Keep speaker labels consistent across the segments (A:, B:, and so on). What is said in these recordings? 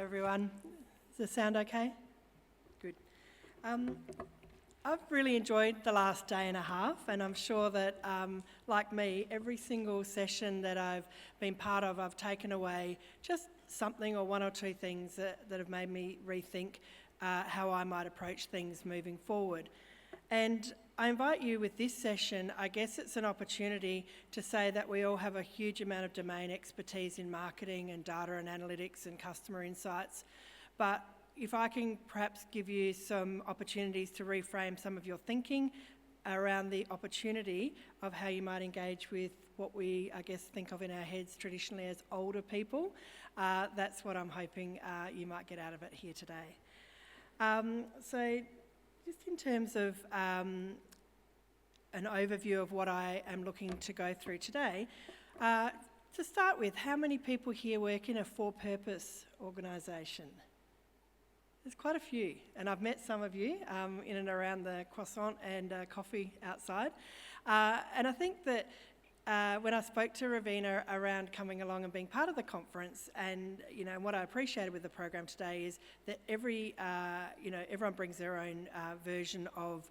A: everyone. Does the sound okay? Good. I've really enjoyed the last day and a half, and I'm sure that, like me, every single session that I've been part of, I've taken away just something or one or two things that have made me rethink how I might approach things moving forward. And I invite you with this session, I guess it's an opportunity to say that we all have a huge amount of domain expertise in marketing and data and analytics and customer insights. But if I can perhaps give you some opportunities to reframe some of your thinking around the opportunity of how you might engage with what we, I guess, think of in our heads traditionally as older people, that's what I'm hoping you might get out of it here today. So just in terms of an overview of what I am looking to go through today, to start with, how many people here work in a for-purpose organisation? There's quite a few, and I've met some of you in and around the croissant and coffee outside. And I think that when I spoke to Ravina around coming along and being part of the conference, and what I appreciated with the program today is that everyone brings their own version of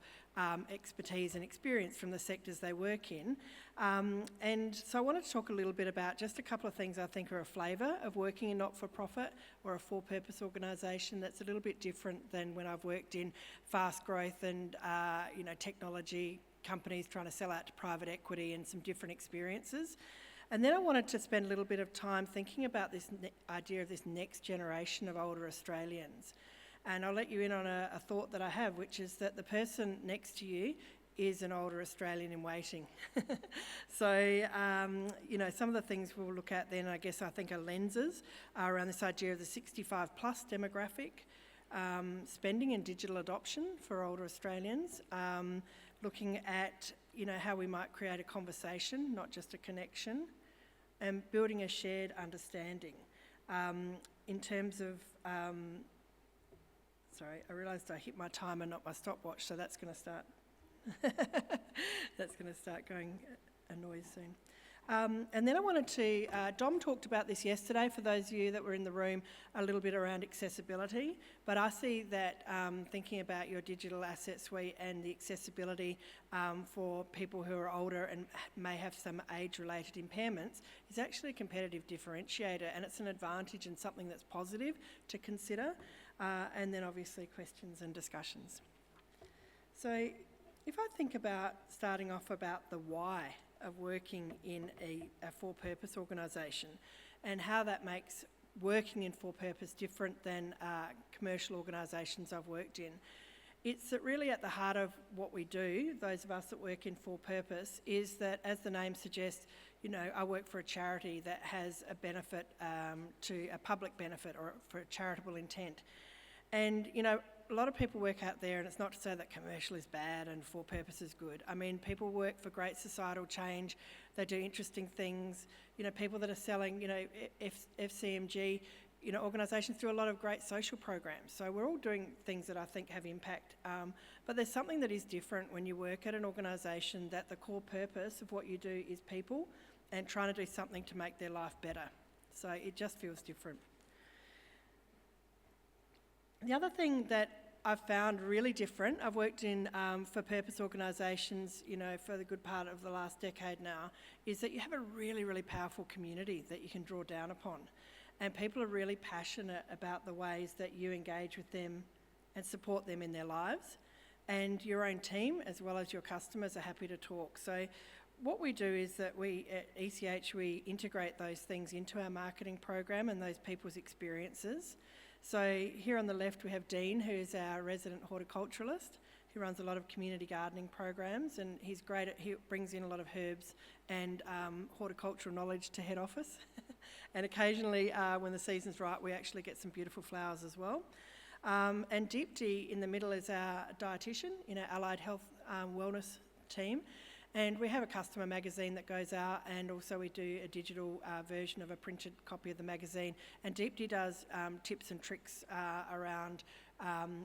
A: expertise and experience from the sectors they work in. And so I wanted to talk a little bit about just a couple of things I think are a flavour of working in not-for-profit or a for-purpose organisation that's a little bit different than when I've worked in fast growth and technology companies trying to sell out to private equity and some different experiences. And then I wanted to spend a little bit of time thinking about this idea of this next generation of older Australians. And I'll let you in on a thought that I have, which is that the person next to you is an older Australian in waiting. So, some of the things we'll look at then, I think are lenses around this idea of the 65 plus demographic, spending and digital adoption for older Australians, looking at how we might create a conversation, not just a connection, and building a shared understanding. In terms of, sorry, I realised I hit my timer, not my stopwatch, so that's going to start. That's going to start going a noise soon. And then I wanted to, Dom talked about this yesterday, for those of you that were in the room, a little bit around accessibility, but I see that thinking about your digital asset suite and the accessibility for people who are older and may have some age-related impairments is actually a competitive differentiator, and it's an advantage and something that's positive to consider, and then obviously questions and discussions. So if I think about starting off about the why of working in a for-purpose organisation and how that makes working in for-purpose different than commercial organisations I've worked in. It's that really at the heart of what we do, those of us that work in for-purpose, is that, as the name suggests, I work for a charity that has a benefit to a public benefit or for a charitable intent. And, a lot of people work out there, and it's not to say that commercial is bad and for-purpose is good. I mean, people work for great societal change. They do interesting things. People that are selling, FCMG, organisations do a lot of great social programs. So we're all doing things that I think have impact. But there's something that is different when you work at an organisation that the core purpose of what you do is people and trying to do something to make their life better. So it just feels different. The other thing that I've found really different, I've worked in for-purpose organisations, for the good part of the last decade now, is that you have a really, really powerful community that you can draw down upon. And people are really passionate about the ways that you engage with them and support them in their lives. And your own team, as well as your customers, are happy to talk. So what we do is that we, at ECH, we integrate those things into our marketing program and those people's experiences. So here on the left we have Dean, who's our resident horticulturalist. He runs a lot of community gardening programs, and he's great he brings in a lot of herbs and horticultural knowledge to head office. And occasionally, when the season's right, we actually get some beautiful flowers as well. And Deepti in the middle is our dietitian in our allied health wellness team. And we have a customer magazine that goes out, and also we do a digital version of a printed copy of the magazine. And Deepti does tips and tricks around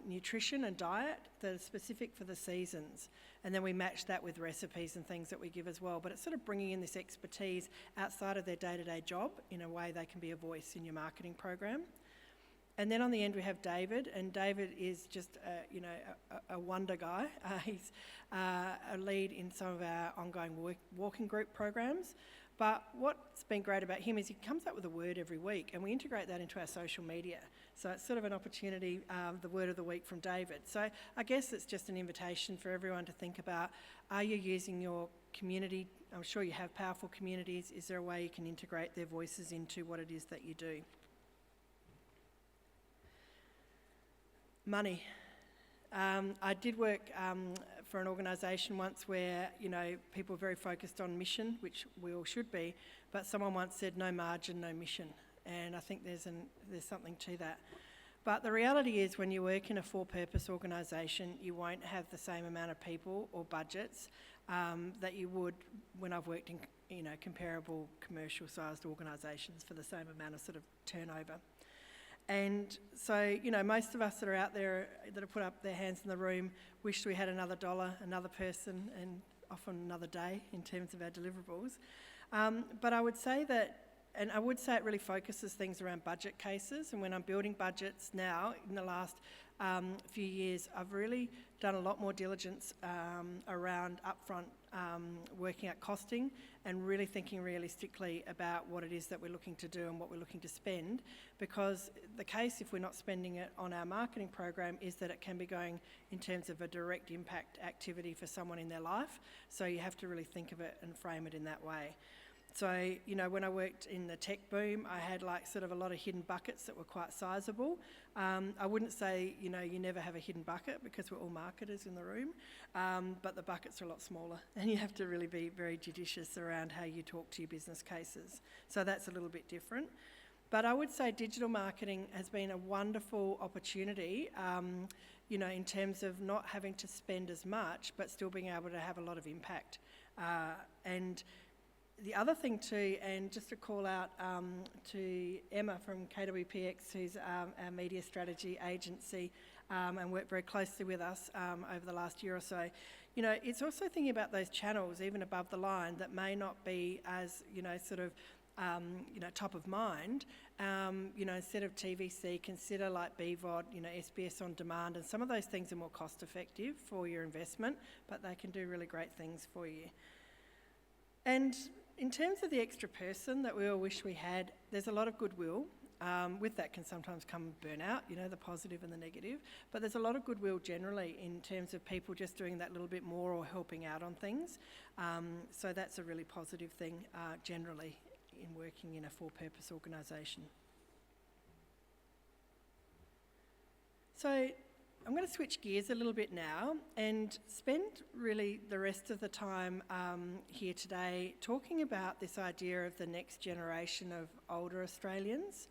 A: nutrition and diet that are specific for the seasons. And then we match that with recipes and things that we give as well. But it's sort of bringing in this expertise outside of their day-to-day job in a way they can be a voice in your marketing program. And then on the end we have David, and David is just a wonder guy. He's a lead in some of our ongoing walking group programs. But what's been great about him is he comes up with a word every week, and we integrate that into our social media. So it's sort of an opportunity, the word of the week from David. So I guess it's just an invitation for everyone to think about, are you using your community? I'm sure you have powerful communities. Is there a way you can integrate their voices into what it is that you do? Money. I did work for an organisation once where, people are very focused on mission, which we all should be, but someone once said, no margin, no mission. And I think there's something to that. But the reality is when you work in a for-purpose organisation, you won't have the same amount of people or budgets that you would when I've worked in, comparable commercial-sized organisations for the same amount of sort of turnover. And so, most of us that are out there that have put up their hands in the room wish we had another dollar, another person, and often another day in terms of our deliverables. But I would say it really focuses things around budget cases. And when I'm building budgets now, in the last few years, I've really done a lot more diligence around upfront working out costing and really thinking realistically about what it is that we're looking to do and what we're looking to spend, because the case, if we're not spending it on our marketing program, is that it can be going in terms of a direct impact activity for someone in their life. So you have to really think of it and frame it in that way. So, when I worked in the tech boom, I had sort of a lot of hidden buckets that were quite sizable. I wouldn't say, you never have a hidden bucket because we're all marketers in the room, but the buckets are a lot smaller and you have to really be very judicious around how you talk to your business cases. So that's a little bit different. But I would say digital marketing has been a wonderful opportunity, in terms of not having to spend as much, but still being able to have a lot of impact. And the other thing too, and just to call out to Emma from KWPX, who's our media strategy agency, and worked very closely with us over the last year or so, it's also thinking about those channels, even above the line, that may not be as, top of mind. Instead of TVC, consider like BVOD, SBS on demand, and some of those things are more cost effective for your investment, but they can do really great things for you. And in terms of the extra person that we all wish we had, there's a lot of goodwill. With that can sometimes come burnout, the positive and the negative. But there's a lot of goodwill generally in terms of people just doing that little bit more or helping out on things. So that's a really positive thing generally in working in a for-purpose organisation. So I'm going to switch gears a little bit now and spend really the rest of the time here today talking about this idea of the next generation of older Australians.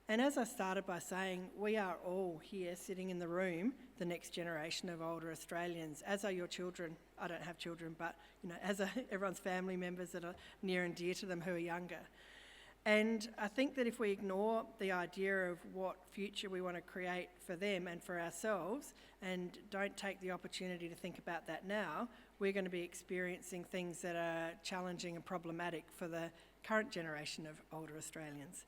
A: And as I started by saying, we are all here sitting in the room, the next generation of older Australians, as are your children. I don't have children, but as are everyone's family members that are near and dear to them who are younger. And I think that if we ignore the idea of what future we want to create for them and for ourselves and don't take the opportunity to think about that now, we're going to be experiencing things that are challenging and problematic for the current generation of older Australians.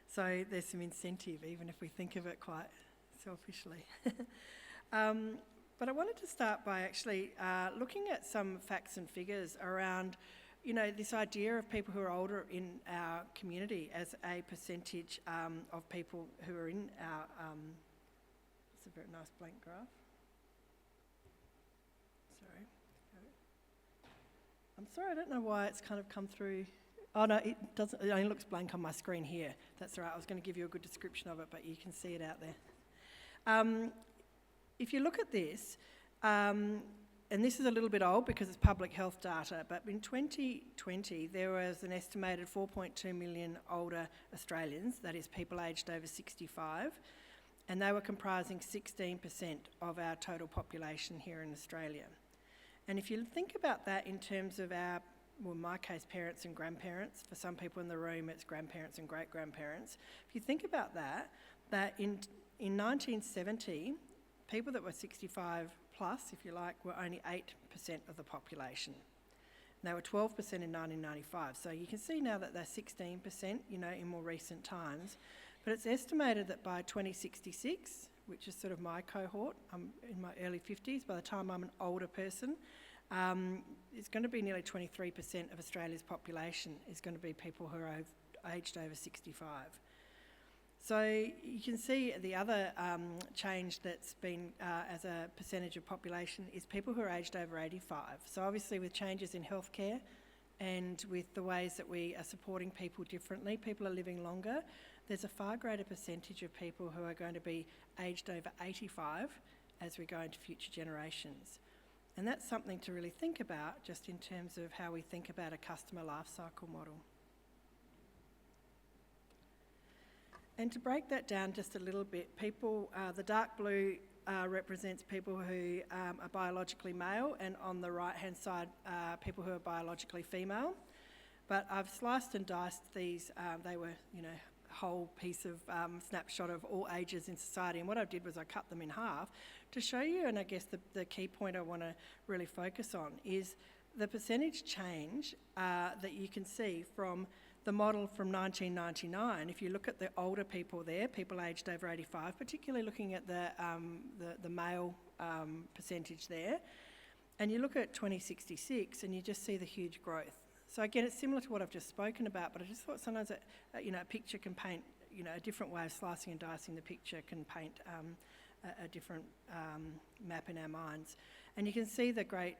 A: So there's some incentive, even if we think of it quite selfishly. But I wanted to start by actually looking at some facts and figures around this idea of people who are older in our community as a percentage of people who are in our, it's a very nice blank graph. Sorry, I don't know why it's kind of come through. Oh no, it doesn't, it only looks blank on my screen here. That's all right, I was going to give you a good description of it, but you can see it out there. If you look at this, and this is a little bit old because it's public health data, but in 2020 there was an estimated 4.2 million older Australians, that is people aged over 65, and they were comprising 16% of our total population here in Australia. And if you think about that in terms of our, well, in my case, parents and grandparents, for some people in the room it's grandparents and great-grandparents, if you think about that in 1970, people that were 65 plus, if you like, were only 8% of the population. And they were 12% in 1995. So you can see now that they're 16%, in more recent times. But it's estimated that by 2066, which is sort of my cohort, I'm in my early 50s, by the time I'm an older person, it's going to be nearly 23% of Australia's population is going to be people who are aged over 65. So you can see the other change that's been as a percentage of population is people who are aged over 85. So obviously with changes in healthcare and with the ways that we are supporting people differently, people are living longer. There's a far greater percentage of people who are going to be aged over 85 as we go into future generations. And that's something to really think about just in terms of how we think about a customer life cycle model. And to break that down just a little bit, people, the dark blue represents people who are biologically male, and on the right-hand side, people who are biologically female. But I've sliced and diced these, they were, whole piece of snapshot of all ages in society. And what I did was I cut them in half to show you, and I guess the key point I want to really focus on is the percentage change that you can see from the model from 1999. If you look at the older people there, people aged over 85, particularly looking at the male percentage there, and you look at 2066 and you just see the huge growth. So again, it's similar to what I've just spoken about, but I just thought sometimes a picture can paint, a different way of slicing and dicing the picture can paint a different map in our minds. And you can see the great,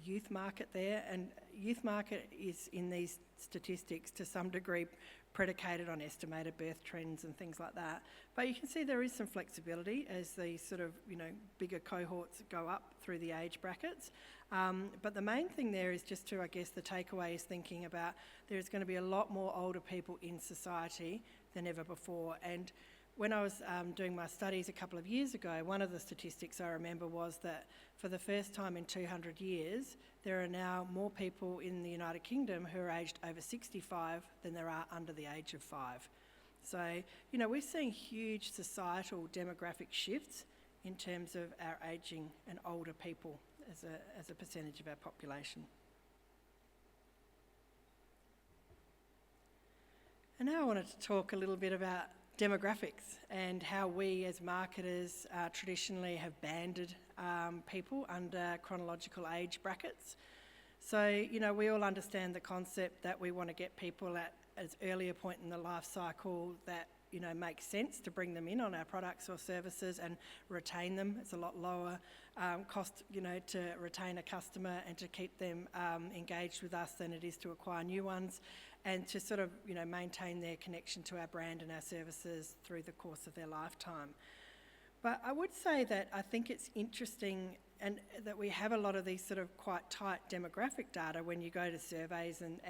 A: youth market there, and youth market is in these statistics to some degree predicated on estimated birth trends and things like that. But you can see there is some flexibility as these sort of, bigger cohorts go up through the age brackets. But the main thing there is just to, the takeaway is thinking about there's going to be a lot more older people in society than ever before. And when I was doing my studies a couple of years ago, one of the statistics I remember was that for the first time in 200 years, there are now more people in the United Kingdom who are aged over 65 than there are under the age of 5. So, we're seeing huge societal demographic shifts in terms of our ageing and older people as a percentage of our population. And now I wanted to talk a little bit about demographics and how we as marketers traditionally have banded people under chronological age brackets. So, we all understand the concept that we want to get people at as early a point in the life cycle that, makes sense to bring them in on our products or services and retain them. It's a lot lower cost, to retain a customer and to keep them engaged with us than it is to acquire new ones, and to sort of, maintain their connection to our brand and our services through the course of their lifetime. But I would say that I think it's interesting and that we have a lot of these sort of quite tight demographic data when you go to surveys and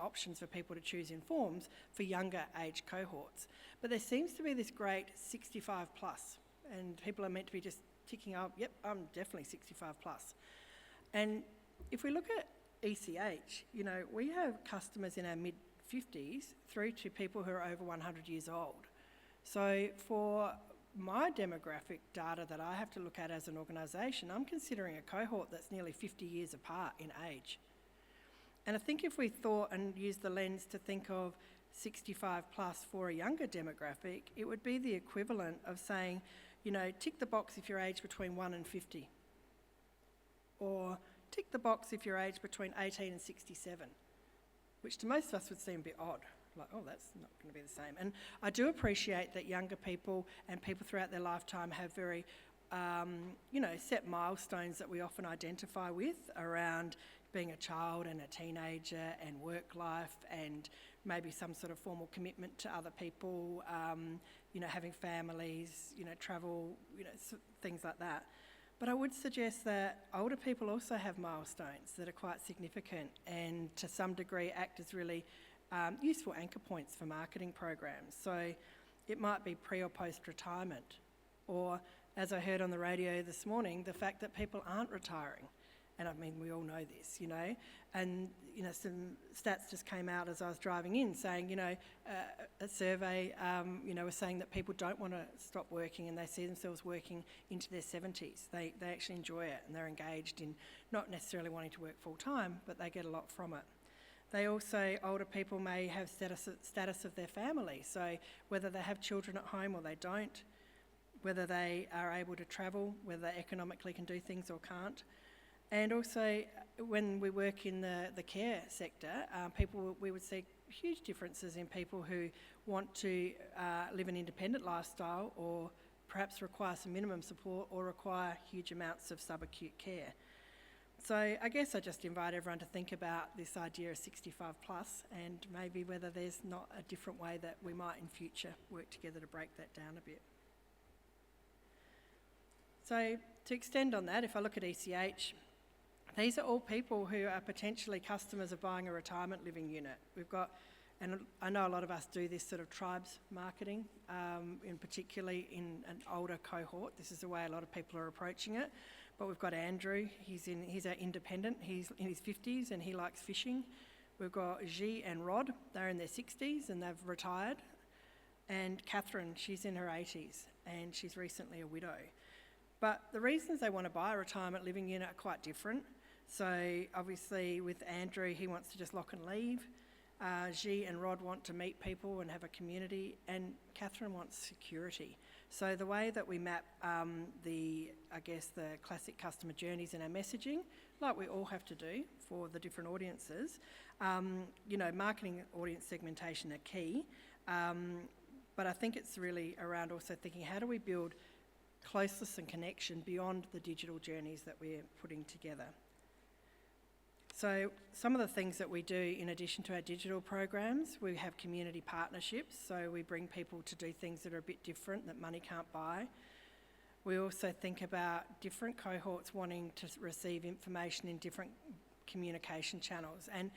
A: options for people to choose in forms for younger age cohorts. But there seems to be this great 65 plus, and people are meant to be just ticking up, yep, I'm definitely 65 plus. And if we look at ECH, we have customers in our mid-50s through to people who are over 100 years old. So for my demographic data that I have to look at as an organisation, I'm considering a cohort that's nearly 50 years apart in age. And I think if we thought and used the lens to think of 65 plus for a younger demographic, it would be the equivalent of saying, tick the box if you're aged between 1 and 50. Or tick the box if you're aged between 18 and 67, which to most of us would seem a bit odd. Like, oh, that's not going to be the same. And I do appreciate that younger people and people throughout their lifetime have very, set milestones that we often identify with around being a child and a teenager and work life and maybe some sort of formal commitment to other people, having families, travel, things like that. But I would suggest that older people also have milestones that are quite significant and to some degree act as really useful anchor points for marketing programs. So it might be pre or post-retirement, or as I heard on the radio this morning, the fact that people aren't retiring. And I mean, we all know this, and, some stats just came out as I was driving in saying, a survey, was saying that people don't want to stop working and they see themselves working into their 70s. They actually enjoy it and they're engaged in not necessarily wanting to work full time, but they get a lot from it. Older people may have status of their family, so whether they have children at home or they don't, whether they are able to travel, whether they economically can do things or can't. And also, when we work in the care sector, we would see huge differences in people who want to live an independent lifestyle or perhaps require some minimum support or require huge amounts of subacute care. So I guess I just invite everyone to think about this idea of 65 plus and maybe whether there's not a different way that we might in future work together to break that down a bit. So to extend on that, if I look at ECH, these are all people who are potentially customers of buying a retirement living unit. We've got, and I know a lot of us do this sort of tribes marketing, particularly in an older cohort. This is the way a lot of people are approaching it. But we've got Andrew, he's our independent, he's in his 50s and he likes fishing. We've got Ji and Rod, they're in their 60s and they've retired. And Catherine, she's in her 80s and she's recently a widow. But the reasons they want to buy a retirement living unit are quite different. So obviously with Andrew, he wants to just lock and leave. Ji and Rod want to meet people and have a community, and Catherine wants security. So the way that we map the classic customer journeys in our messaging, like we all have to do for the different audiences, marketing audience segmentation are key, but I think it's really around also thinking how do we build closeness and connection beyond the digital journeys that we're putting together. So some of the things that we do in addition to our digital programs, we have community partnerships, so we bring people to do things that are a bit different that money can't buy. We also think about different cohorts wanting to receive information in different communication channels, and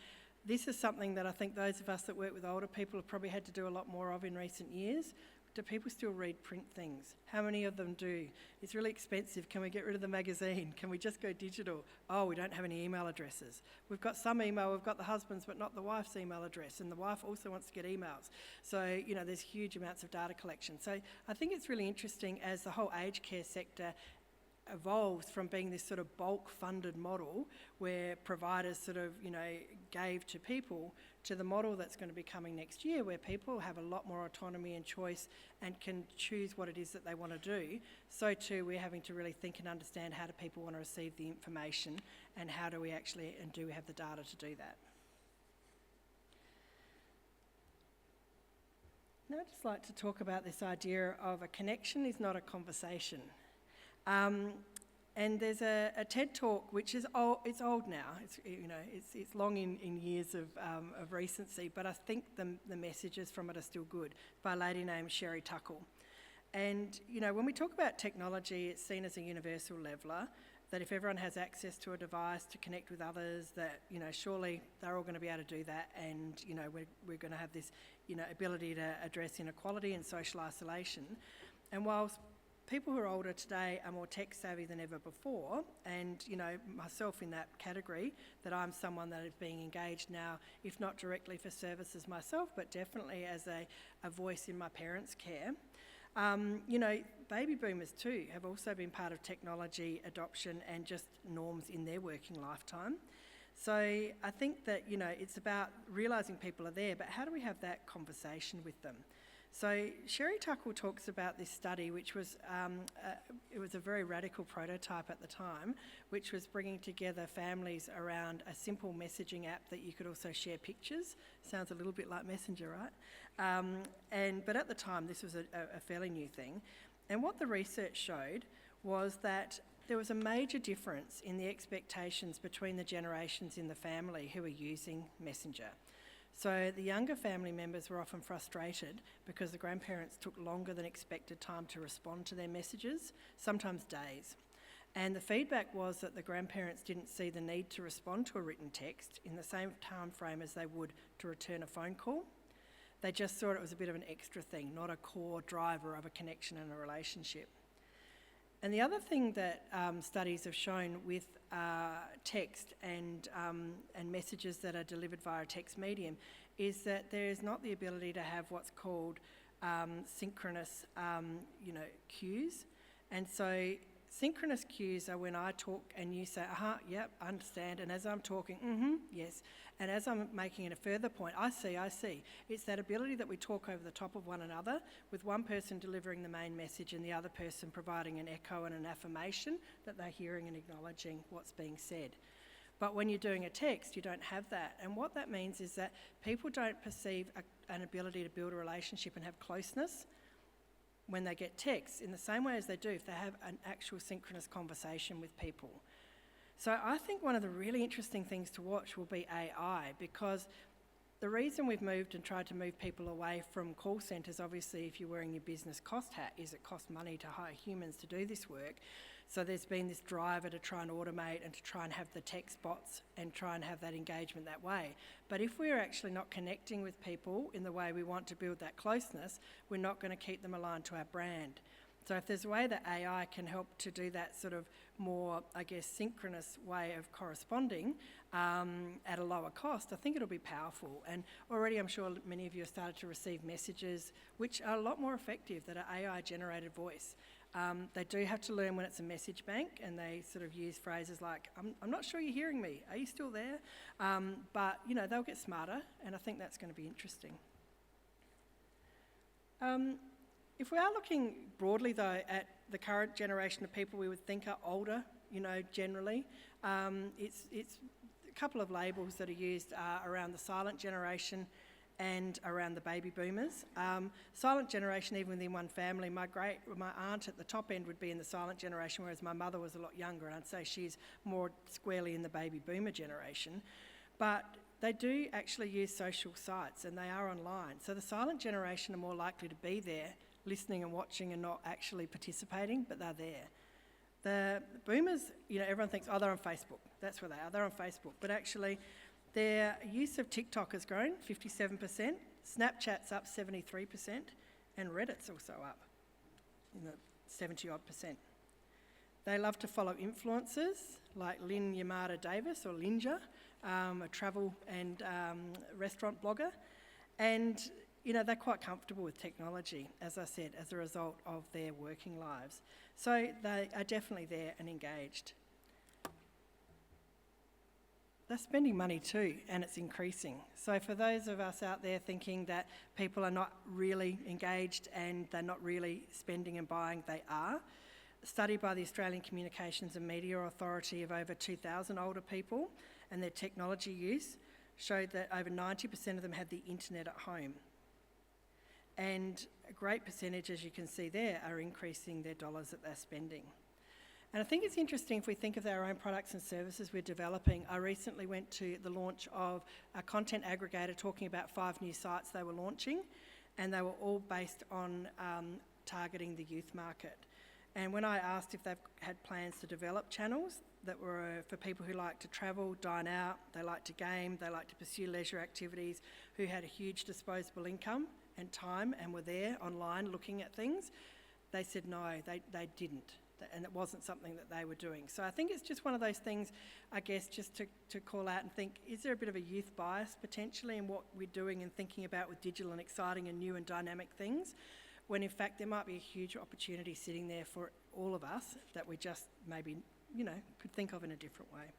A: this is something that I think those of us that work with older people have probably had to do a lot more of in recent years. Do people still read print things? How many of them do? It's really expensive. Can we get rid of the magazine? Can we just go digital? Oh, we don't have any email addresses. We've got some email, we've got the husband's, but not the wife's email address. And the wife also wants to get emails. So, there's huge amounts of data collection. So I think it's really interesting as the whole aged care sector evolves from being this sort of bulk funded model where providers gave to people to the model that's going to be coming next year where people have a lot more autonomy and choice and can choose what it is that they want to do. So too we're having to really think and understand how do people want to receive the information and how do we actually and do we have the data to do that. Now I'd just like to talk about this idea of a connection is not a conversation. And there's a TED talk which is old. It's old now. It's long in years of recency, but I think the messages from it are still good. By a lady named Sherry Tuckle. And when we talk about technology, it's seen as a universal leveller. That if everyone has access to a device to connect with others, that surely they're all going to be able to do that, and we're going to have this ability to address inequality and social isolation. And whilst people who are older today are more tech savvy than ever before, and myself in that category, that I'm someone that is being engaged now, if not directly for services myself, but definitely as a voice in my parents' care. Baby boomers too have also been part of technology adoption and just norms in their working lifetime. So I think that it's about realising people are there, but how do we have that conversation with them? So Sherry Tuckle talks about this study, which was it was a very radical prototype at the time, which was bringing together families around a simple messaging app that you could also share pictures. Sounds a little bit like Messenger, right? But at the time, this was a fairly new thing. And what the research showed was that there was a major difference in the expectations between the generations in the family who were using Messenger. So the younger family members were often frustrated because the grandparents took longer than expected time to respond to their messages, sometimes days. And the feedback was that the grandparents didn't see the need to respond to a written text in the same time frame as they would to return a phone call. They just thought it was a bit of an extra thing, not a core driver of a connection and a relationship. And the other thing that studies have shown with text and messages that are delivered via a text medium is that there is not the ability to have what's called synchronous cues. And so synchronous cues are when I talk and you say, yep, I understand, and as I'm talking, yes, and as I'm making a further point, I see. It's that ability that we talk over the top of one another, with one person delivering the main message and the other person providing an echo and an affirmation that they're hearing and acknowledging what's being said. But when you're doing a text, you don't have that. And what that means is that people don't perceive an ability to build a relationship and have closeness when they get texts in the same way as they do if they have an actual synchronous conversation with people. So I think one of the really interesting things to watch will be AI, because the reason we've moved and tried to move people away from call centres, obviously if you're wearing your business cost hat, is it costs money to hire humans to do this work. So there's been this driver to try and automate and to try and have the text bots and try and have that engagement that way. But if we're actually not connecting with people in the way we want to build that closeness, we're not going to keep them aligned to our brand. So if there's a way that AI can help to do that sort of more, I guess, synchronous way of corresponding at a lower cost, I think it'll be powerful. And already I'm sure many of you have started to receive messages which are a lot more effective that are AI-generated voice. They do have to learn when it's a message bank, and they sort of use phrases like, I'm not sure you're hearing me, are you still there? But, they'll get smarter, and I think that's going to be interesting. If we are looking broadly, though, at the current generation of people we would think are older, generally, it's a couple of labels that are used around the silent generation and around the baby boomers. Silent generation, even within one family, my aunt at the top end would be in the silent generation, whereas my mother was a lot younger, and I'd say she's more squarely in the baby boomer generation. But they do actually use social sites, and they are online. So the silent generation are more likely to be there, listening and watching and not actually participating, but they're there. The boomers, everyone thinks, they're on Facebook. That's where they are, they're on Facebook. But actually, their use of TikTok has grown 57%, Snapchat's up 73%, and Reddit's also up 70-odd%. They love to follow influencers like Lynn Yamada Davis, or Linja, a travel and restaurant blogger. And, they're quite comfortable with technology, as I said, as a result of their working lives. So they are definitely there and engaged. They're spending money too, and it's increasing. So for those of us out there thinking that people are not really engaged and they're not really spending and buying, they are. A study by the Australian Communications and Media Authority of over 2,000 older people and their technology use showed that over 90% of them had the internet at home. And a great percentage, as you can see there, are increasing their dollars that they're spending. And I think it's interesting if we think of our own products and services we're developing. I recently went to the launch of a content aggregator talking about 5 new sites they were launching, and they were all based on targeting the youth market. And when I asked if they've had plans to develop channels that were for people who like to travel, dine out, they like to game, they like to pursue leisure activities, who had a huge disposable income and time and were there online looking at things, they said no, they didn't. And it wasn't something that they were doing. So I think it's just one of those things, I guess, just to call out and think, is there a bit of a youth bias potentially in what we're doing and thinking about with digital and exciting and new and dynamic things, when in fact there might be a huge opportunity sitting there for all of us that we just maybe, could think of in a different way.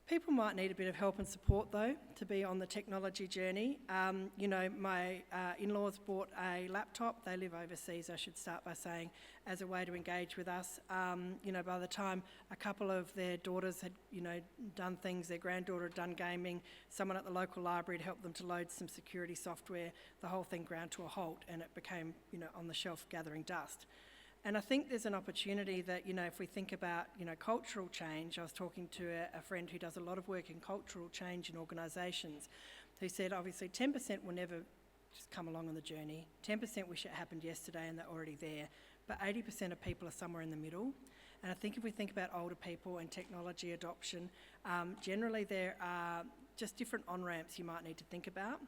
A: People might need a bit of help and support, though, to be on the technology journey. My in-laws bought a laptop. They live overseas, I should start by saying, as a way to engage with us. By the time a couple of their daughters had, done things, their granddaughter had done gaming, someone at the local library had helped them to load some security software, the whole thing ground to a halt, and it became, on the shelf gathering dust. And I think there's an opportunity that, if we think about, cultural change, I was talking to a friend who does a lot of work in cultural change in organisations, who said obviously 10% will never just come along on the journey, 10% wish it happened yesterday and they're already there, but 80% of people are somewhere in the middle. And I think if we think about older people and technology adoption, generally there are just different on-ramps you might need to think about.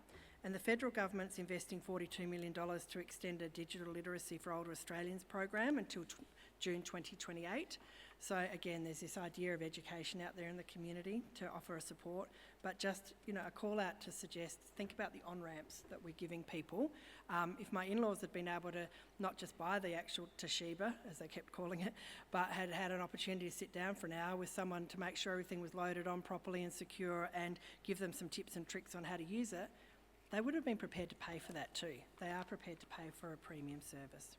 A: And the federal government's investing $42 million to extend a digital literacy for older Australians program until June 2028. So again, there's this idea of education out there in the community to offer a support, but just, a call out to suggest, think about the on-ramps that we're giving people. If my in-laws had been able to not just buy the actual Toshiba, as they kept calling it, but had had an opportunity to sit down for an hour with someone to make sure everything was loaded on properly and secure and give them some tips and tricks on how to use it, they would have been prepared to pay for that too. They are prepared to pay for a premium service.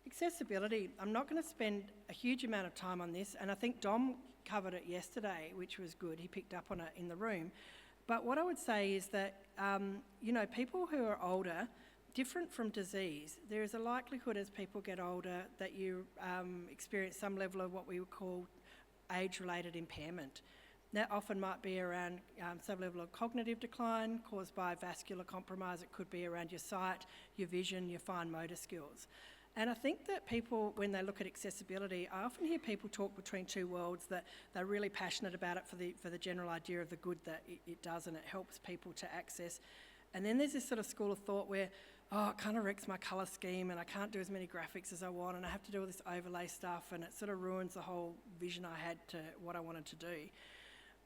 A: Accessibility, I'm not going to spend a huge amount of time on this, and I think Dom covered it yesterday, which was good. He picked up on it in the room. But what I would say is that, people who are older, different from disease, there is a likelihood as people get older that you experience some level of what we would call age-related impairment. That often might be around some level of cognitive decline caused by vascular compromise. It could be around your sight, your vision, your fine motor skills. And I think that people, when they look at accessibility, I often hear people talk between two worlds, that they're really passionate about it for the general idea of the good that it does, and it helps people to access. And then there's this sort of school of thought where, it kind of wrecks my colour scheme and I can't do as many graphics as I want and I have to do all this overlay stuff, and it sort of ruins the whole vision I had to what I wanted to do.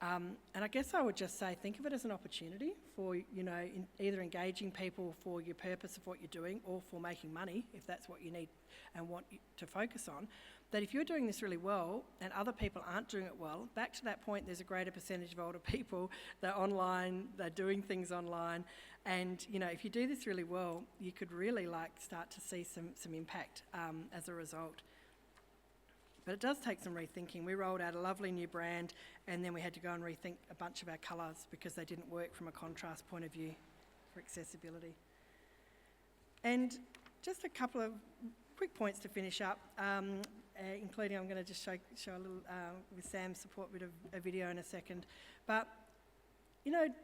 A: And I guess I would just say, think of it as an opportunity for, either engaging people for your purpose of what you're doing or for making money, if that's what you need and want to focus on. That if you're doing this really well and other people aren't doing it well, back to that point, there's a greater percentage of older people, they're online, they're doing things online. And, if you do this really well, you could really start to see some impact as a result. But it does take some rethinking. We rolled out a lovely new brand, and then we had to go and rethink a bunch of our colours because they didn't work from a contrast point of view for accessibility. And just a couple of quick points to finish up, including I'm going to just show a little, with Sam's support, bit of a video in a second. But,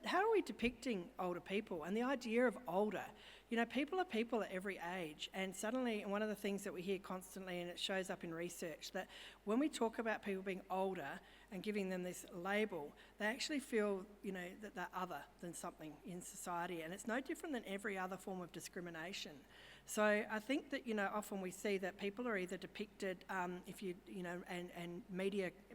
A: how are we depicting older people? And the idea of older, people are people at every age. And suddenly, one of the things that we hear constantly, and it shows up in research, that when we talk about people being older and giving them this label, they actually feel, that they're other than something in society. And it's no different than every other form of discrimination. So I think that, often we see that people are either depicted, and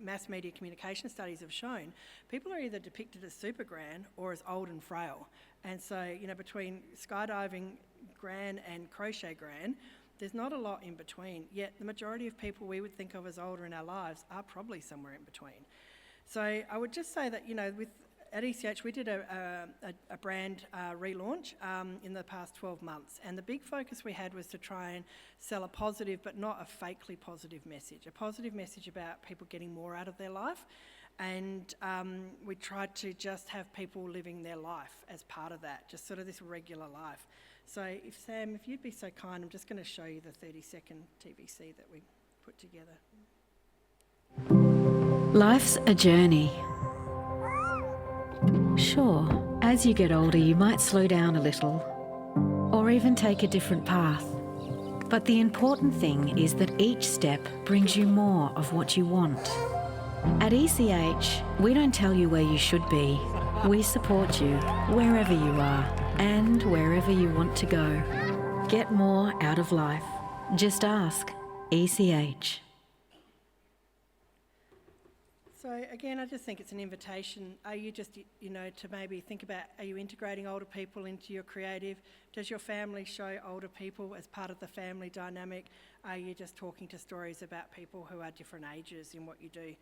A: mass media communication studies have shown, people are either depicted as super gran or as old and frail. And so, between skydiving gran and crochet gran, there's not a lot in between. Yet the majority of people we would think of as older in our lives are probably somewhere in between. So I would just say that, at ECH, we did a brand relaunch in the past 12 months, and the big focus we had was to try and sell a positive but not a fakely positive message, a positive message about people getting more out of their life, and we tried to just have people living their life as part of that, just sort of this regular life. So Sam, if you'd be so kind, I'm just going to show you the 30-second TVC that we put together.
B: Life's a journey. Sure, as you get older, you might slow down a little, or even take a different path. But the important thing is that each step brings you more of what you want. At ECH, we don't tell you where you should be. We support you wherever you are and wherever you want to go. Get more out of life. Just ask ECH.
A: So again, I just think it's an invitation. Are you just, to maybe think about, are you integrating older people into your creative? Does your family show older people as part of the family dynamic? Are you just talking to stories about people who are different ages in what you do?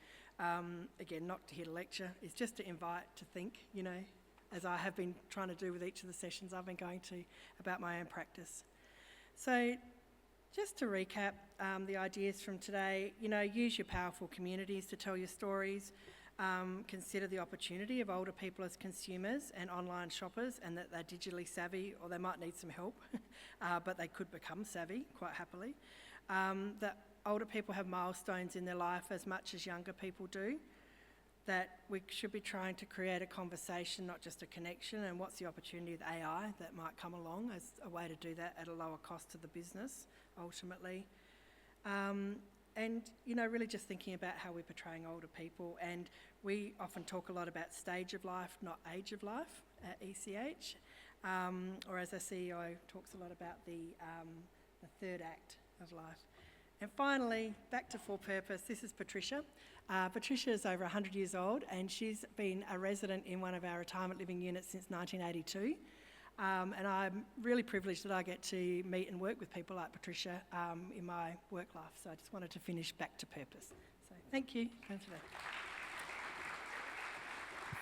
A: Again, not to hear a lecture, it's just to invite to think, as I have been trying to do with each of the sessions I've been going to about my own practice. So just to recap the ideas from today, use your powerful communities to tell your stories. Consider the opportunity of older people as consumers and online shoppers, and that they're digitally savvy, or they might need some help, but they could become savvy quite happily. That older people have milestones in their life as much as younger people do. That we should be trying to create a conversation, not just a connection, and what's the opportunity with AI that might come along as a way to do that at a lower cost to the business, ultimately. And, really just thinking about how we're portraying older people. And we often talk a lot about stage of life, not age of life at ECH. Or as our CEO talks a lot about the third act of life. And finally, back to for purpose, this is Patricia. Patricia is over 100 years old and she's been a resident in one of our retirement living units since 1982. And I'm really privileged that I get to meet and work with people like Patricia in my work life. So I just wanted to finish back to purpose. So thank you.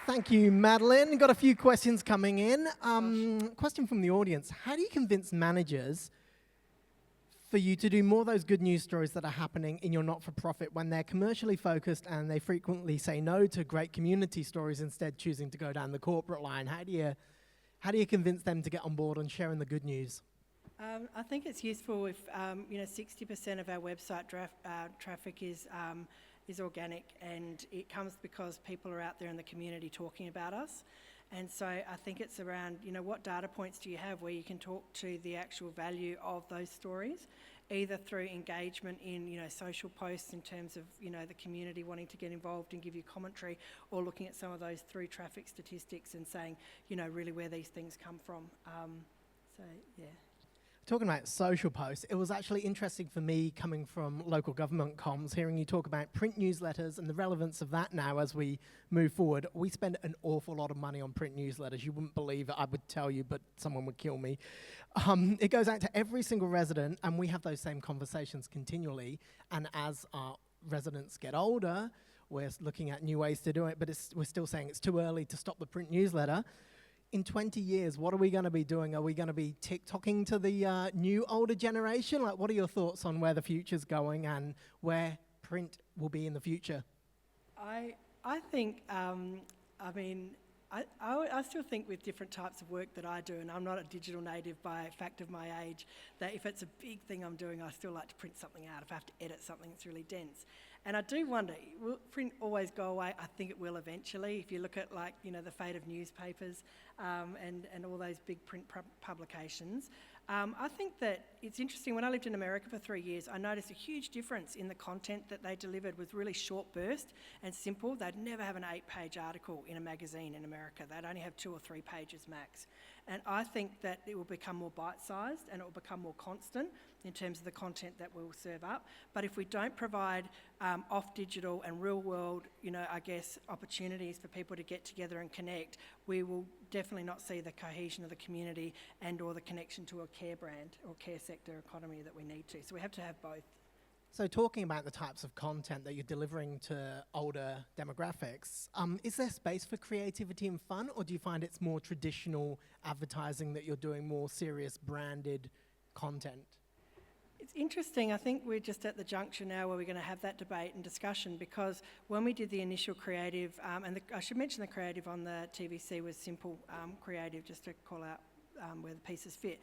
C: Thank you, Madeline. Got a few questions coming in. Question from the audience. How do you convince managers for you to do more of those good news stories that are happening in your not-for-profit when they're commercially focused and they frequently say no to great community stories, instead choosing to go down the corporate line? How do you convince them to get on board on sharing the good news?
A: I think it's useful if 60% of our website traffic is organic, and it comes because people are out there in the community talking about us. And so I think it's around, what data points do you have where you can talk to the actual value of those stories, either through engagement in, social posts in terms of, the community wanting to get involved and give you commentary, or looking at some of those through traffic statistics and saying, really where these things come from. Yeah.
C: Talking about social posts, it was actually interesting for me coming from local government comms, hearing you talk about print newsletters and the relevance of that now as we move forward. We spend an awful lot of money on print newsletters. You wouldn't believe it, I would tell you, but someone would kill me. It goes out to every single resident, and we have those same conversations continually. And as our residents get older, we're looking at new ways to do it, but we're still saying it's too early to stop the print newsletter. In 20 years, what are we going to be doing? Are we going to be TikToking to the new older generation? Like, what are your thoughts on where the future's going and where print will be in the future?
A: I think, I still think with different types of work that I do, and I'm not a digital native by fact of my age, that if it's a big thing I'm doing, I still like to print something out if I have to edit something that's really dense. And I do wonder, will print always go away? I think it will eventually. If you look at the fate of newspapers and all those big print publications. I think that it's interesting. When I lived in America for 3 years, I noticed a huge difference in the content that they delivered was really short burst and simple. They'd never have an 8-page article in a magazine in America. They'd only have 2 or 3 pages max. And I think that it will become more bite-sized and it will become more constant in terms of the content that we'll serve up. But if we don't provide off-digital and real-world, opportunities for people to get together and connect, we will definitely not see the cohesion of the community and or the connection to a care brand or care sector economy that we need to. So we have to have both.
C: So talking about the types of content that you're delivering to older demographics, is there space for creativity and fun, or do you find it's more traditional advertising that you're doing more serious branded content?
A: It's interesting. I think we're just at the juncture now where we're going to have that debate and discussion, because when we did the initial creative, I should mention the creative on the TVC was simple creative, just to call out where the pieces fit.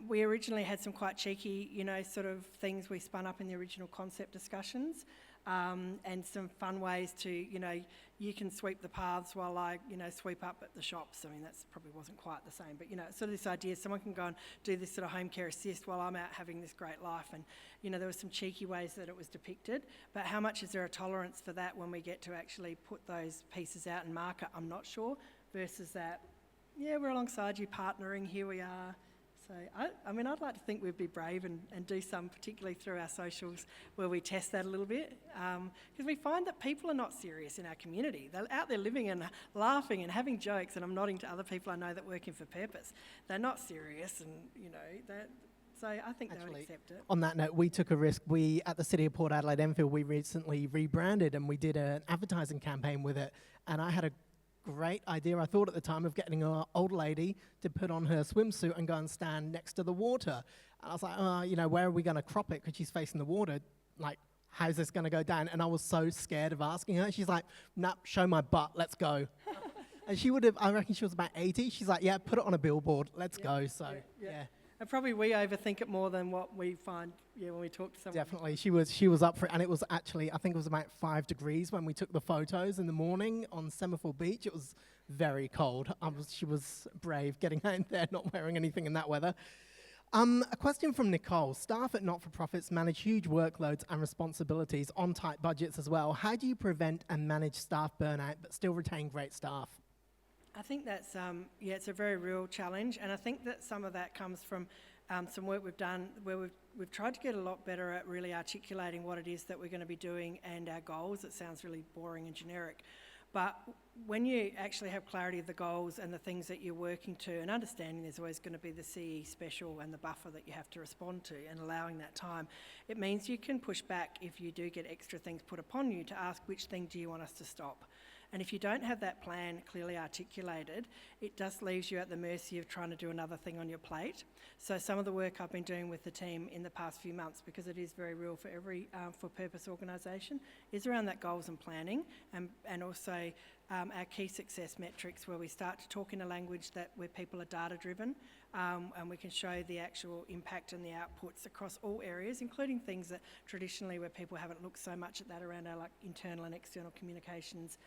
A: We originally had some quite cheeky, sort of things we spun up in the original concept discussions, and some fun ways to, you can sweep the paths while I, sweep up at the shops. I mean, that's probably wasn't quite the same, but, sort of this idea, someone can go and do this sort of home care assist while I'm out having this great life. And, there were some cheeky ways that it was depicted, but how much is there a tolerance for that when we get to actually put those pieces out and market? I'm not sure, versus that, yeah, we're alongside you, partnering, here we are. So, I'd like to think we'd be brave and do some, particularly through our socials, where we test that a little bit. Because we find that people are not serious in our community. They're out there living and laughing and having jokes, and I'm nodding to other people I know that work in for purpose. They're not serious, and, so I think they would accept it.
C: On that note, we took a risk. We, at the City of Port Adelaide Enfield, we recently rebranded and we did an advertising campaign with it. And I had a great idea, I thought at the time, of getting an old lady to put on her swimsuit and go and stand next to the water. And I was like, where are we going to crop it? Because she's facing the water. Like, how's this going to go down? And I was so scared of asking her. She's like, nah, show my butt, let's go. And she would have, I reckon she was about 80. She's like, yeah, put it on a billboard, let's go. So, yeah.
A: And probably we overthink it more than what we find, when we talk to someone.
C: Definitely, she was up for it, and it was actually, I think it was about 5 degrees when we took the photos in the morning on Semaphore Beach. It was very cold. She was brave getting out there, not wearing anything in that weather. A question from Nicole. Staff at not-for-profits manage huge workloads and responsibilities on tight budgets as well. How do you prevent and manage staff burnout but still retain great staff?
A: I think that's, it's a very real challenge, and I think that some of that comes from some work we've done where we've tried to get a lot better at really articulating what it is that we're going to be doing and our goals. It sounds really boring and generic, but when you actually have clarity of the goals and the things that you're working to, and understanding there's always going to be the CE special and the buffer that you have to respond to, and allowing that time, it means you can push back if you do get extra things put upon you to ask which thing do you want us to stop. And if you don't have that plan clearly articulated, it just leaves you at the mercy of trying to do another thing on your plate. So some of the work I've been doing with the team in the past few months, because it is very real for every for-purpose organisation, is around that goals and planning, and also our key success metrics, where we start to talk in a language where people are data-driven, and we can show the actual impact and the outputs across all areas, including things that traditionally where people haven't looked so much at that around our internal and external communications,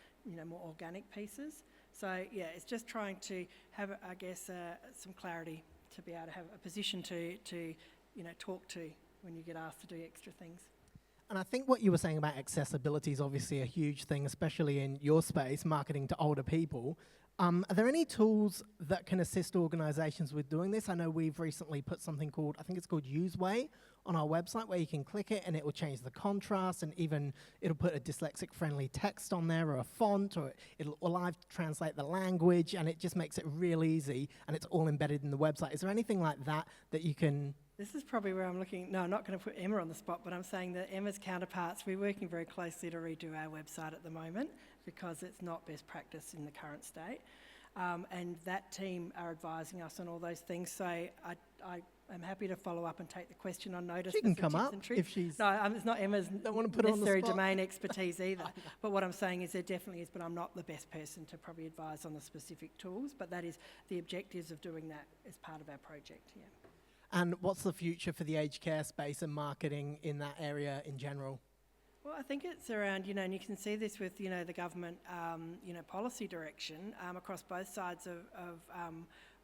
A: more organic pieces. So yeah, it's just trying to have, I guess, some clarity to be able to have a position to talk to when you get asked to do extra things.
C: And I think what you were saying about accessibility is obviously a huge thing, especially in your space, marketing to older people. Are there any tools that can assist organisations with doing this? I know we've recently put something called, I think it's called Useway, on our website, where you can click it and it will change the contrast, and even it'll put a dyslexic-friendly text on there, or a font, or it'll live translate the language, and it just makes it real easy, and it's all embedded in the website. Is there anything like that that you can...
A: This is probably where I'm looking. No, I'm not going to put Emma on the spot, but I'm saying that Emma's counterparts, we're working very closely to redo our website at the moment because it's not best practice in the current state. And that team are advising us on all those things. So I am happy to follow up and take the question on notice.
C: She can come up if she's...
A: No, it's not Emma's
C: don't want to put her on the
A: necessary
C: spot.
A: domain expertise either. But what I'm saying is there definitely is, but I'm not the best person to probably advise on the specific tools. But that is the objectives of doing that as part of our project, yeah.
C: And what's the future for the aged care space and marketing in that area in general?
A: Well, I think it's around, and you can see this with, the government, policy direction across both sides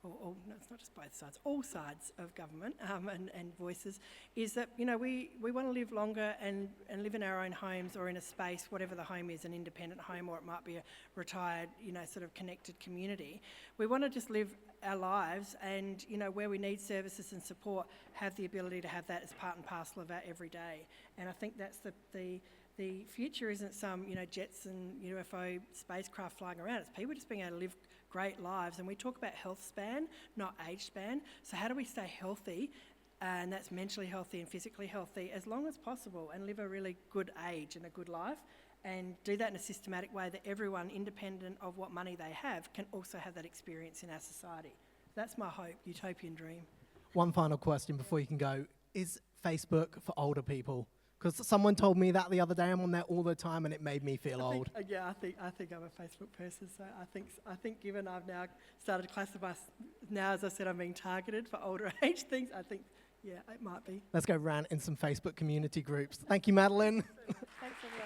A: no, it's not just both sides, all sides of government and voices, is that, we want to live longer and live in our own homes or in a space, whatever the home is, an independent home, or it might be a retired, sort of connected community. We want to just live our lives and, where we need services and support, have the ability to have that as part and parcel of our everyday. And I think that's the future isn't some, jets and UFO spacecraft flying around. It's people just being able to live great lives. And we talk about health span, not age span. So how do we stay healthy, and that's mentally healthy and physically healthy, as long as possible, and live a really good age and a good life, and do that in a systematic way that everyone, independent of what money they have, can also have that experience in our society. That's my hope, utopian dream.
C: One final question before you can go. Is Facebook for older people? Because someone told me that the other day. I'm on there all the time, and it made me feel old.
A: I think I'm a Facebook person. So I think given I've now started to classify, now as I said, I'm being targeted for older age things. I think, yeah, it might be.
C: Let's go rant in some Facebook community groups. Thank you, Madeline.
A: Thanks, everyone.